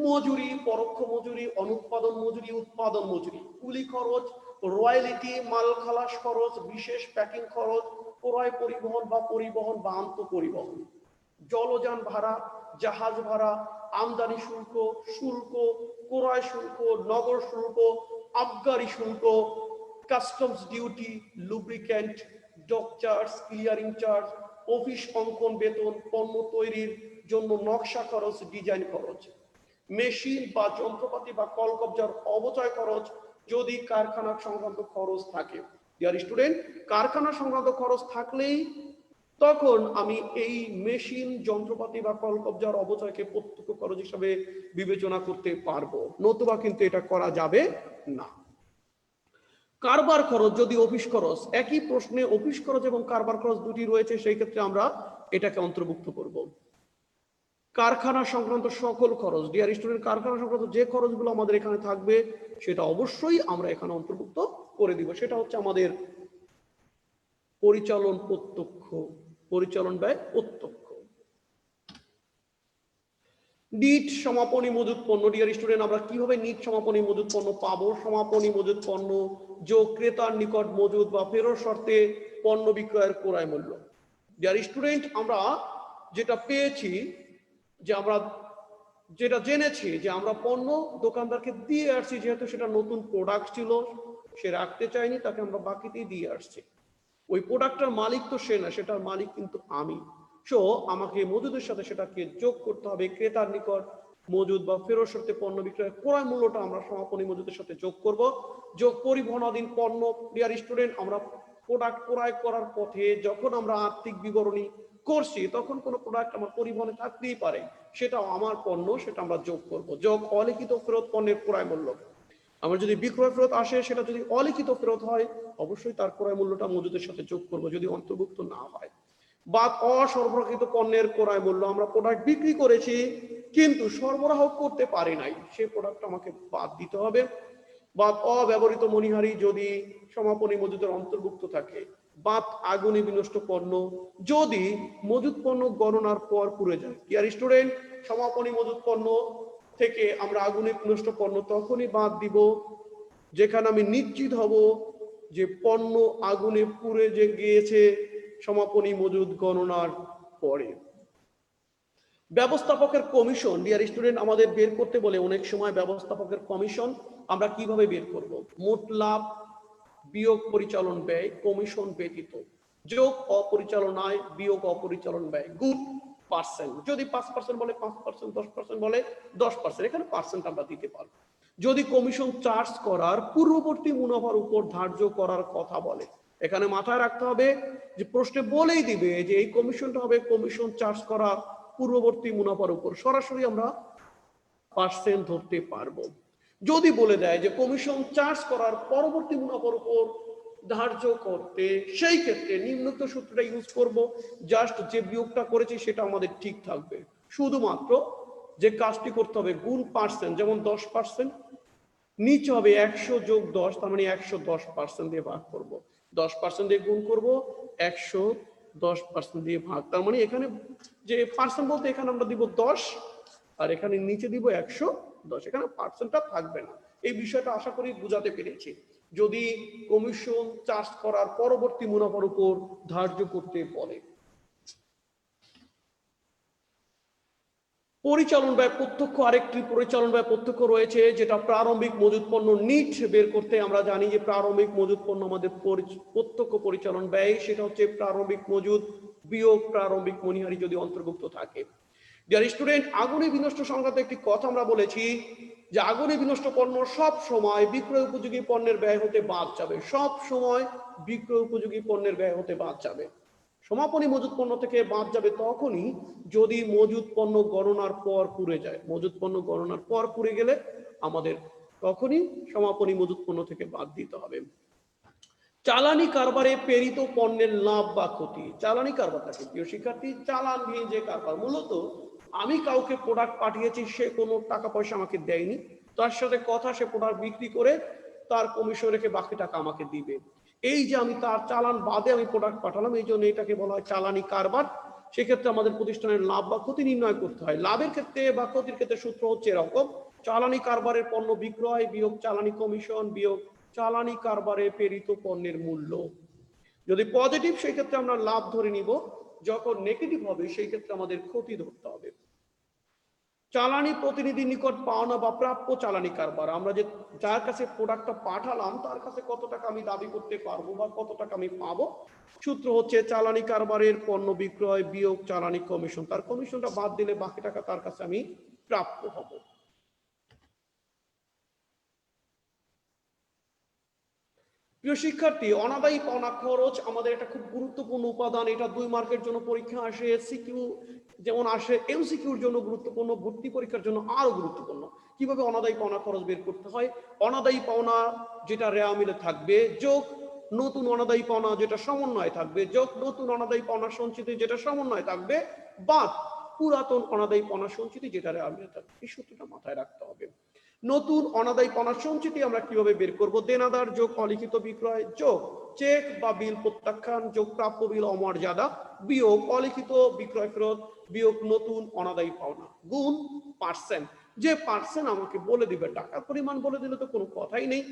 মজুরি, পরোক্ষ মজুরি, অনুৎপাদন মজুরি, উৎপাদন মজুরি, কুলি খরচ, রয়্যালিটি, মাল খালাস খরচ, বিশেষ প্যাকিং খরচ, ক্রয় পরিবহন বা পরিবহন বা আন্ত পরিবহন, জলযান ভাড়া, জাহাজ ভাড়া, আমদানি শুল্ক, শুল্ক, ক্রয় শুল্ক, নগর শুল্ক, আবগারি শুল্ক, customs duty, lubricant, dock charge, clearing charge, office অঙ্কন বেতন, পণ্য তৈরির জন্য নকশা খরচ, ডিজাইন খরচ, মেশিন বা যন্ত্রপাতি বা কলকবজার অবচয় খরচ যদি কারখানা সংক্রান্ত খরচ থাকে। ডিয়ার স্টুডেন্ট, কারখানা সংক্রান্ত খরচ থাকলেই তখন আমি এই মেশিন যন্ত্রপাতি বা কলকবজার অবচয়কে প্রত্যক্ষ খরচ হিসাবে বিবেচনা করতে পারবো, নতুবা কিন্তু এটা করা যাবে না। কারবার খরচ যদি অফিস খরচ, একই প্রশ্নে অফিস খরচ এবং কারবার খরচ দুটি রয়েছে, সেই ক্ষেত্রে আমরা এটাকে অন্তর্ভুক্ত করব। কারখানা সংক্রান্ত সকল খরচ, ডিয়ার স্টুডেন্ট, কারখানা সংক্রান্ত যে খরচগুলো আমাদের এখানে থাকবে সেটা অবশ্যই আমরা এখানে অন্তর্ভুক্ত করে দিব, সেটা হচ্ছে আমাদের পরিচালন প্রত্যক্ষ, পরিচালন ব্যয় প্রত্যক্ষ। নিট সমাপনী মজুত পণ্য, ডিয়ার স্টুডেন্ট, আমরা কিভাবে নিট সমাপনী মজুত পণ্য পাবো? সমাপনী মজুত পণ্য যোগ ক্রেতার নিকট মজুদ বা ফেরত শর্তে পণ্য বিক্রয়ের ক্রয় মূল্য। ডিয়ার স্টুডেন্ট, আমরা যেটা পেয়েছি, যে আমরা যেটা জেনেছি যে আমরা পণ্য দোকানদারকে দিয়ে আসছি, যেহেতু সেটা নতুন প্রোডাক্ট ছিল, সে রাখতে চায়নি, তাকে আমরা বাকিতেই দিয়ে আসছি। ওই প্রোডাক্টের মালিক তো সে না, সেটার মালিক কিন্তু আমি। সো আমাকে মজুদের সাথে সেটাকে যোগ করতে হবে, ক্রেতার নিকট মজুদ বা ফেরত শর্তে পণ্য বিক্রয়ের ক্রয় মূল্যটা আমরা সমাপনী মজুদের সাথে যোগ করব। যোগ পরিবহনাধীন পণ্য, ডিয়ার স্টুডেন্ট, আমরা প্রোডাক্ট ক্রয় করার পথে যখন আমরা আর্থিক বিবরণী করছি, তখন কোনো প্রোডাক্ট আমার পরিবহনে থাকতেই পারে, সেটাও আমার পণ্য, সেটা আমরা যোগ করব। যোগ অলিখিত ফেরত পণ্যের ক্রয় মূল্য, আমার যদি বিক্রয় ফেরত আসে, সেটা যদি অলিখিত ফেরত হয়, অবশ্যই তার ক্রয় মূল্যটা মজুদের সাথে যোগ করব, যদি অন্তর্ভুক্ত না হয়। বাদ অসরবরাহিত পণ্যের ক্রয় মূল্য, আমরা প্রোডাক্ট বিক্রি করেছি কিন্তু সরবরাহ করতে পারি নাই, সেই প্রোডাক্ট আমাকে বাদ দিতে হবে। বাদ অব্যবহৃত মণিহারি যদি সমাপনী মজুদের অন্তর্ভুক্ত থাকে। বাদ আগুনে বিনষ্ট পণ্য যদি মজুদ পণ্য গণনার পর পুড়ে যায়। ডিয়ার স্টুডেন্ট, সমাপনী মজুদ পণ্য থেকে আমরা আগুনে বিনষ্ট পণ্য তখনই বাদ দিব যেখানে আমি নিশ্চিত হব যে পণ্য আগুনে পুড়ে যে গিয়েছে সমাপনী মজুদ গণনার পরে। ব্যবস্থাপকের কমিশন, ডিয়ার স্টুডেন্ট, আমাদের বের করতে বলে অনেক সময় ব্যবস্থাপকের কমিশন আমরা কিভাবে বের করব? মোট লাভ বিয়োগ পরিচালন ব্যয় কমিশন ব্যতীত যোগ অপরিচালন আয় বিয়োগ অপরিচালন ব্যয় গুড পার্সেন্ট। যদি 5% বলে 5%, 10% বলে 10%, এখানে পার্সেন্ট আমরা দিতে পারবো। যদি কমিশন চার্জ করার পূর্ববর্তী মুনাফার উপর ধার্য করার কথা বলে, এখানে মাথায় রাখতে হবে যে প্রশ্নে বলেই দিবে যে এই কমিশনটা হবে কমিশন চার্জ করা পূর্ববর্তী মুনাফার উপর, সরাসরি আমরা পার্সেন্ট ধরতে পারবো। যদি বলে দেয় যে কমিশন চার্জ করার পরবর্তী মুনাফার উপর ধার্য করতে, সেই ক্ষেত্রে নিম্নোক্ত সূত্রটা ইউজ করব, জাস্ট যে বিয়োগটা করেছি সেটা আমাদের ঠিক থাকবে, শুধুমাত্র যে কাজটি করতে হবে গুণ পার্সেন্ট, যেমন 10%, নিচে হবে 100 যোগ 10, তার মানে 110% দিয়ে ভাগ করব, 10% দিয়ে গুণ করব, 110% দিয়ে ভাগ, তার মানে এখানে যে পার্সেন্ট বলতে এখানে আমরা দিব 10 আর এখানে নিচে দিব 110, এখানে পার্সেন্টটা থাকবে না। এই বিষয়টা আশা করি বুঝাতে পেরেছি। যদি কমিশন চার্জ করার পরবর্তী মুনাফার উপর ধার্য করতে বলে। পরিচালন ব্যয় প্রত্যক্ষ, আরেকটি পরিচালন ব্যয় প্রত্যক্ষ রয়েছে, যেটা প্রারম্ভিক মজুত পণ্য নিট বের করতে আমরা জানি যে প্রারম্ভিক মজুত পণ্য আমাদের প্রত্যক্ষ পরিচালন ব্যয়, সেটা হচ্ছে প্রারম্ভিক মজুত বিয়োগ প্রারম্ভিক মণিহারি যদি অন্তর্ভুক্ত থাকে। ডিয়ার স্টুডেন্ট, আগুনে বিনষ্ট সংক্রান্ত একটি কথা আমরা বলেছি যে আগুনে বিনষ্ট পণ্য সব সময় বিক্রয় উপযোগী পণ্যের ব্যয় হতে বাদ যাবে, সব সময় বিক্রয় উপযোগী পণ্যের ব্যয় হতে বাদ যাবে। সমাপনী মজুত পণ্য থেকে বাদ যাবে তখনই যদি মজুত পণ্য গণনার পর পুড়ে যায়। মজুত পণ্য গণনার পর পুড়ে গেলে আমাদের তখনই সমাপনী মজুত পণ্য থেকে বাদ দিতে হবে। চালানি কারবারে প্রেরিত পণ্যের লাভ বা ক্ষতি। চালানি কারবারটাকে, প্রিয় শিক্ষার্থী, চালান দিয়ে যে কারবার, মূলত আমি কাউকে প্রোডাক্ট পাঠিয়েছি, সে কোনো টাকা পয়সা আমাকে দেয়নি, তার সাথে কথা সে প্রোডাক্ট বিক্রি করে তার কমিশন রেখে বাকি টাকা আমাকে দিবে। এই যে আমি তার চালান বাদে আমি প্রোডাক্ট পাঠালাম, এই জন্য এটাকে বলা হয় চালানি কারবার। সেক্ষেত্রে আমাদের প্রতিষ্ঠানের লাভ বা ক্ষতি নির্ণয় করতে হয়। লাভের ক্ষেত্রে বা ক্ষতির ক্ষেত্রে সূত্র হচ্ছে এরকম: চালানি কারবারের পণ্য বিক্রয় বিয়োগ চালানি কমিশন বিয়োগ চালানি কারবারে প্রেরিত পণ্যের মূল্য। যদি পজিটিভ সেই ক্ষেত্রে আমরা লাভ ধরে নিব, যখন নেগেটিভ হবে সেই ক্ষেত্রে আমাদের ক্ষতি ধরতে হবে। চালানি প্রতিনিধির নিকট পাওনা বা প্রাপ্য চালানি কারবার, আমরা যে যার কাছে প্রোডাক্টটা পাঠালাম তার কাছে কত টাকা আমি দাবি করতে পারবো বা কত টাকা আমি পাবো। সূত্র হচ্ছে চালানি কারবারের পণ্য বিক্রয় বিয়োগ চালানি কমিশন, তার কমিশনটা বাদ দিলে বাকি টাকা তার কাছে আমি প্রাপ্য হব। প্রিয় শিক্ষার্থী, অনাদায়ী পাওনা খরচ আমাদের একটা খুব গুরুত্বপূর্ণ উপাদান। এটা 2 মার্কের জন্য পরীক্ষা আসে, সিকিউ যেমন আসে, এমসিকিউর জন্য গুরুত্বপূর্ণ, ভর্তি পরীক্ষার জন্য আরো গুরুত্বপূর্ণ। কিভাবে অনাদায়ী পাওনা খরচ বের করতে হয়? অনাদায়ী পাওনা যেটা রেওয়া মিলে থাকবে যোগ নতুন অনাদায়ী পাওনা যেটা সমন্বয় থাকবে যোগ নতুন অনাদায়ী পাওনা সঞ্চিতি যেটা সমন্বয় থাকবে বাদ পুরাতন অনাদায়ী পাওনা সঞ্চিতি যেটা রেওয়া মিলে থাকবে। এই সূত্রটা মাথায় রাখতে হবে। নতুন অনাদায়ী পাওনা সঞ্চিতি আমরা কিভাবে বের করব? দেনাদার যোগ অলিখিত বিক্রয় যোগ চেক বা বিল প্রত্যাখ্যান যোগ প্রাপ্য বিল অমর্যাদা বিয়োগ অলিখিত বিক্রয় ফেরত বিয়োগ নতুন অনাদায়ী পাওনা গুণ পার্সেন্ট। যে পার্সেন্ট আমাকে বলে দিবে, টাকার পরিমাণ বলে দিলে তো কোনো কথাই নেই।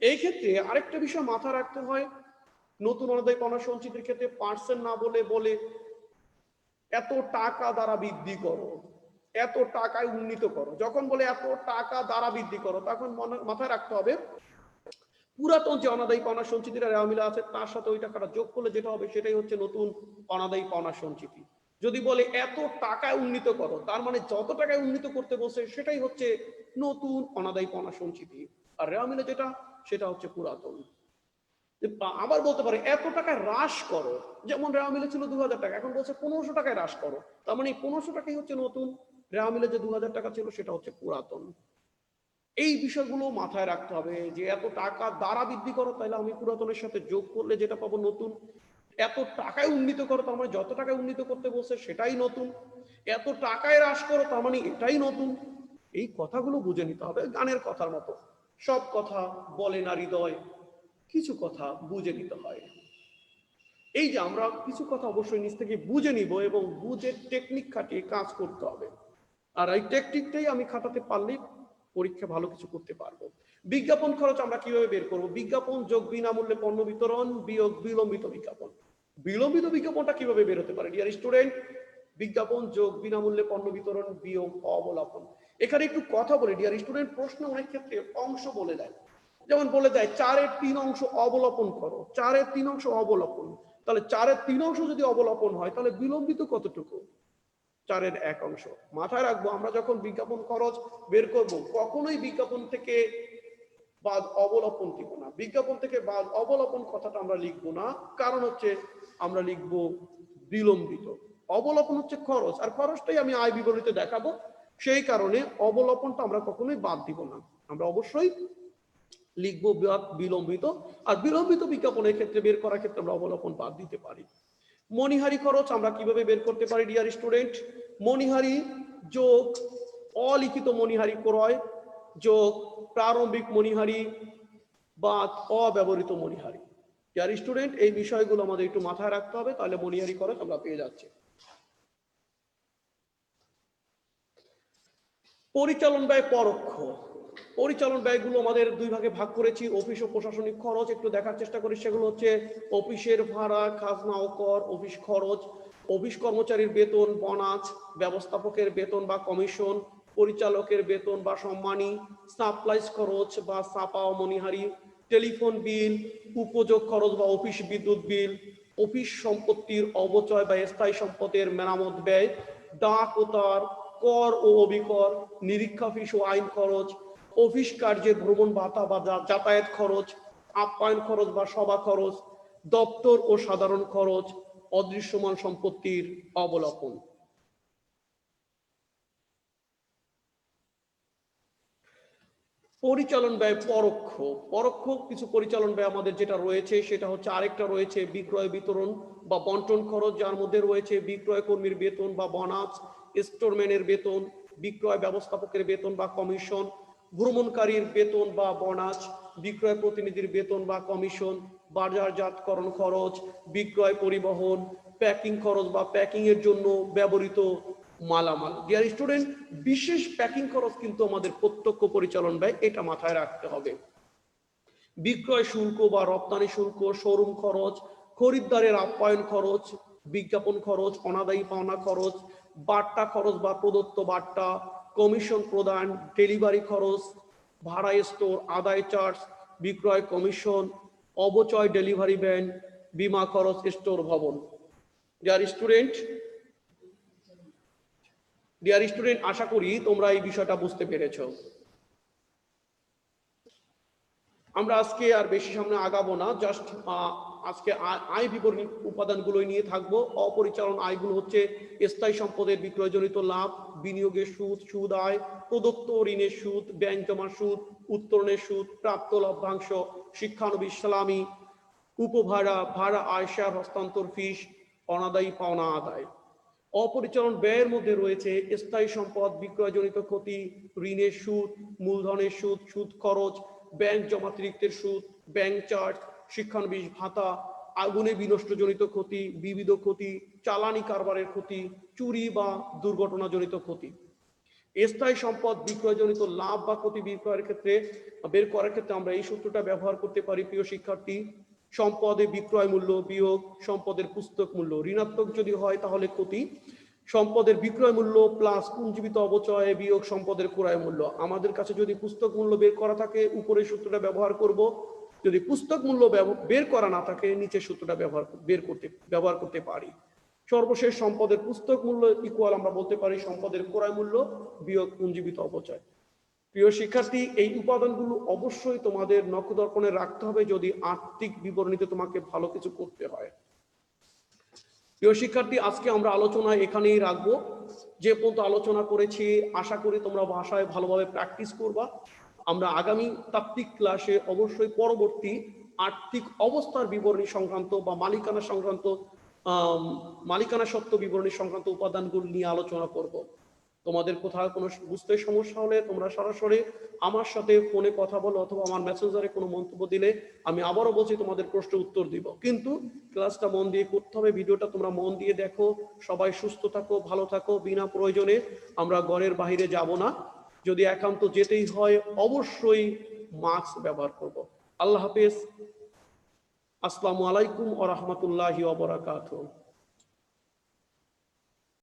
এই ক্ষেত্রে আরেকটা বিষয় মাথায় রাখতে হয়, নতুন অনাদায়ী পাওনা সঞ্চিতির ক্ষেত্রে পার্সেন্ট না বলে এত টাকা দ্বারা বৃদ্ধি করো, এত টাকায় উন্নীত করো। যখন বলে এত টাকা দ্বারা বৃদ্ধি করো, তখন মাথায় রাখতে হবে পুরাতন যে অনাদায়ী পাওনা সঞ্চিতিটা রেওয়া মিলে আছে তার সাথে ওই টাকাটা যোগ করলে যেটা হবে সেটাই হচ্ছে নতুন অনাদায়ী পাওনা সঞ্চিতি। যদি বলে এত টাকায় উন্নীত করো, তার মানে যত টাকায় উন্নীত করতে বসে সেটাই হচ্ছে নতুন অনাদায়ী পাওনা সঞ্চিতি, আর রেওয়া মিলে যেটা সেটা হচ্ছে পুরাতন। আবার বলতে পারে এত টাকা হ্রাস করো, যেমন রেওয়া মিলে ছিল 2000 টাকা, এখন বলছে 1500 টাকায় হ্রাস করো, তার মানে 1500 টাকাই হচ্ছে নতুন, রেওয়া মিলে যে 2000 টাকা ছিল সেটা হচ্ছে পুরাতন। এই বিষয়গুলো মাথায় রাখতে হবে যে এত টাকা দ্বারা বৃদ্ধি করো, তাহলে আমি পুরাতনের সাথে যোগ করলে যেটা পাবো নতুন। এত টাকায় উন্নীত করো, তার মানে যত টাকায় উন্নীত করতে বলছে সেটাই নতুন। এত টাকায় হ্রাস করো, তার মানে এটাই নতুন। এই কথাগুলো বুঝে নিতে হবে। গানের কথার মতো, সব কথা বলে না হৃদয়, কিছু কথা বুঝে নিতে হয়। এই যে আমরা কিছু কথা অবশ্যই নিজ থেকে বুঝে নিব এবং বুঝে টেকনিক খাটিয়ে কাজ করতে হবে, আর এই টেকনিকটাই আমি খাটাতে পারলেই পরীক্ষা ভালো কিছু করতে পারবো। বিজ্ঞাপন খরচ আমরা কিভাবে বের করব? বিজ্ঞাপন যোগ বিনামূল্যে পণ্য বিতরণ বিয়োগ বিলম্বিত বিজ্ঞাপন। বিলম্বিত বিজ্ঞাপনটা কিভাবে বের হতে পারে ডিয়ার স্টুডেন্ট? বিজ্ঞাপন যোগ বিনামূল্যে পণ্য বিতরণ বিয়োগ অবলাপন। এখানে একটু কথা বলি ডিয়ার স্টুডেন্ট, প্রশ্ন অনেক ক্ষেত্রে অংশ বলে দেয়, যেমন বলে দেয় 4/3 অংশ অবলোপন করো, 4/3 অংশ অবলোপন। তাহলে 4/3 অংশ যদি অবলোপন হয় তাহলে বিলম্বিত কতটুকু? 4/1 অংশ। মাথায় রাখবো, আমরা যখন বিজ্ঞাপন খরচ বের করব কখনোই বিজ্ঞাপন থেকে বাদ অবলোপন দিব না। বিজ্ঞাপন থেকে বাদ অবলোপন কথাটা আমরা লিখবো না, কারণ হচ্ছে আমরা লিখবো বিলম্বিত। অবলোপন হচ্ছে খরচ, আর খরচটাই আমি আয় বিবরণীতে দেখাবো, সেই কারণে অবলোপনটা আমরা কখনোই বাদ দিব না, আমরা অবশ্যই লিখবো বিলম্বিত। আর বিলম্বিত বিজ্ঞাপনের ক্ষেত্রে বের করার ক্ষেত্রে আমরা অবলোপন বাদ দিতে পারি। মণিহারি খরচ আমরা কিভাবে বের করতে পারি ডিয়ার স্টুডেন্ট? মণিহারি যোগ অলিখিত মণিহারি ক্রয় যোগ প্রারম্ভিক মণিহারি বা অব্যবহৃত মণিহারি। ডিয়ার স্টুডেন্ট, এই বিষয়গুলো আমাদের একটু মাথায় রাখতে হবে, তাহলে মণিহারি খরচ আমরা পেয়ে যাচ্ছি। পরিচালন ব্যয় পরোক্ষ। পরিচালন ব্যয়গুলো আমাদের 2 ভাগে ভাগ করেছি। অফিস ও প্রশাসনিক খরচ একটু দেখার চেষ্টা করি। সেগুলো হচ্ছে অফিসের ভাড়া, খাজনা ও কর, অফিস খরচ। অফিস কর্মচারীর বেতন, বোনাস, ব্যবস্থাপকের বেতন বা কমিশন, পরিচালকের বেতন বা সম্মানী, সাপ্লাইজ খরচ বা ছাপা ও মণিহারি, টেলিফোন বিল, উপযোগ খরচ বা অফিস বিদ্যুৎ বিল, অফিস সম্পত্তির অবচয় বা স্থায়ী সম্পদের মেরামত ব্যয়, ডাক ও তার কর ও অবিকর, নিরীক্ষা ফিস ও আইন খরচ, অফিস কার্যের ভ্রমণ ভাতা বা যাতায়াত খরচ, আপ্যায়ন খরচ বা সভা খরচ, দপ্তর ও সাধারণ খরচ, অদৃশ্যমান সম্পত্তির অবলোকন। পরিচালন ব্যয় পরোক্ষ। পরোক্ষ কিছু পরিচালন ব্যয় আমাদের যেটা রয়েছে সেটা হচ্ছে, আরেকটা রয়েছে বিক্রয় বিতরণ বা বন্টন খরচ, যার মধ্যে রয়েছে বিক্রয় কর্মীর বেতন বা বোনাস, স্টোরম্যানের বেতন, বিক্রয় ব্যবস্থাপকের বেতন বা কমিশন, ভ্রমণকারীর বেতন বা বোনাস, বিক্রয় প্রতিনিধির বেতন বা কমিশন, বাজারজাতকরণ খরচ, বিক্রয় পরিবহন, প্যাকিং খরচ বা প্যাকিং এর জন্য ব্যবহৃত মালামাল। ডিয়ার স্টুডেন্ট, বিশেষ প্যাকিং খরচ কিন্তু আমাদের প্রত্যক্ষ পরিচালন ব্যয়, এটা মাথায় রাখতে হবে। বিক্রয় শুল্ক বা রপ্তানি শুল্ক, শোরুম খরচ, খরিদ্দারের আপ্যায়ন খরচ, বিজ্ঞাপন খরচ, অনাদায়ী পাওনা খরচ, বার্তা খরচ বা প্রদত্ত বার্তা, কমিশন প্রদান, ডেলিভারি খরচ, ভাড়া স্টোর, আদায় চার্জ, বিক্রয় কমিশন, অবচয় ডেলিভারি ভ্যান, বীমা খরচ, স্টোর ভবন। ডিয়ার স্টুডেন্ট, আশা করি তোমরা এই বিষয়টা বুঝতে পেরেছো। আমরা আজকে আর বেশি সামনে আগাবো না, জাস্ট আজকে আয় বিবরণী উপাদানগুলোই নিয়ে থাকবো। অপরিচালন আয়গুলো হচ্ছে স্থায়ী সম্পদের বিক্রয়জনিত লাভ, বিনিয়োগের সুদ, সুদ আয়, প্রদত্ত ঋণের সুদ, ব্যাংক জমার সুদ, উত্তোলনের সুদ, প্রাপ্ত লভ্যাংশ, শিক্ষানবিশ সালামি, উপভাড়া, ভাড়া, আয়, শেয়ার হস্তান্তর, ফিস, অনাদায়ী পাওনা আদায়। অপরিচালন ব্যয়ের মধ্যে রয়েছে স্থায়ী সম্পদ বিক্রয়জনিত ক্ষতি, ঋণের সুদ, মূলধনের সুদ, সুদ খরচ, ব্যাংক জমাতিরিক্তের সুদ, ব্যাংক চার্জ, শিক্ষানবিশ ভাতা, আগুনে বিনষ্টজনিত ক্ষতি, বিবিধ ক্ষতি, চালানি কারবারের ক্ষতি, চুরি বা দুর্ঘটনাজনিত ক্ষতি। স্থায়ী সম্পদ বিক্রয়জনিত লাভ বা ক্ষতি বের করার ক্ষেত্রে আমরা এই সূত্রটা ব্যবহার করতে পারি। প্রিয় শিক্ষার্থী, সম্পদের বিক্রয় মূল্য বিয়োগ সম্পদের পুস্তক মূল্য, ঋণাত্মক যদি হয় তাহলে ক্ষতি, সম্পদের বিক্রয় মূল্য প্লাস পুঞ্জীবিত অবচয় বিয়োগ সম্পদের ক্রয় মূল্য। আমাদের কাছে যদি পুস্তক মূল্য বের করা থাকে উপরের সূত্রটা ব্যবহার করব, যদি পুস্তক মূল্য বের করা না থাকে নিচের সূত্রটা ব্যবহার করতে পারি। সর্বশেষ সম্পদের পুস্তক মূল্য ইকুয়াল আমরা বলতে পারি সম্পদের ক্রয় মূল্য বিয়োগ পুঞ্জীবিত অপচয়। প্রিয় শিক্ষার্থী, এই উপাদানগুলো অবশ্যই তোমাদের নখদর্পণে রাখতে হবে যদি আর্থিক বিবরণীতে তোমাকে ভালো কিছু করতে হয়। প্রিয় শিক্ষার্থী, আজকে আমরা আলোচনা এখানেই রাখবো। যে পর্যন্ত আলোচনা করেছি আশা করি তোমরা ভাষায় ভালোভাবে প্র্যাকটিস করবা। আমরা আগামী তাত্ত্বিক ক্লাসে অবশ্যই পরবর্তী আর্থিক অবস্থার বিবরণী সংক্রান্ত বা মালিকানা সত্ত্ব বিবরণী সংক্রান্ত উপাদানগুলো নিয়ে আলোচনা করব। তোমাদের কোথাও কোনো বুঝতে সমস্যা হলে তোমরা সরাসরি আমার সাথে ফোনে কথা বলো অথবা আমার মেসেঞ্জারে কোনো মন্তব্য দিলে আমি আবারও বলছি তোমাদের প্রশ্নের উত্তর দিব। কিন্তু ক্লাসটা মন দিয়ে করতে হবে, ভিডিওটা তোমরা মন দিয়ে দেখো। সবাই সুস্থ থাকো, ভালো থাকো। বিনা প্রয়োজনে আমরা ঘরের বাইরে যাব না, যদি একান্ত যেতেই হয় অবশ্যই মাস্ক ব্যবহার করব। আল্লাহ হাফেজ। আসসালামু আলাইকুম ওয়া রাহমাতুল্লাহি ওয়া বারাকাতুহু।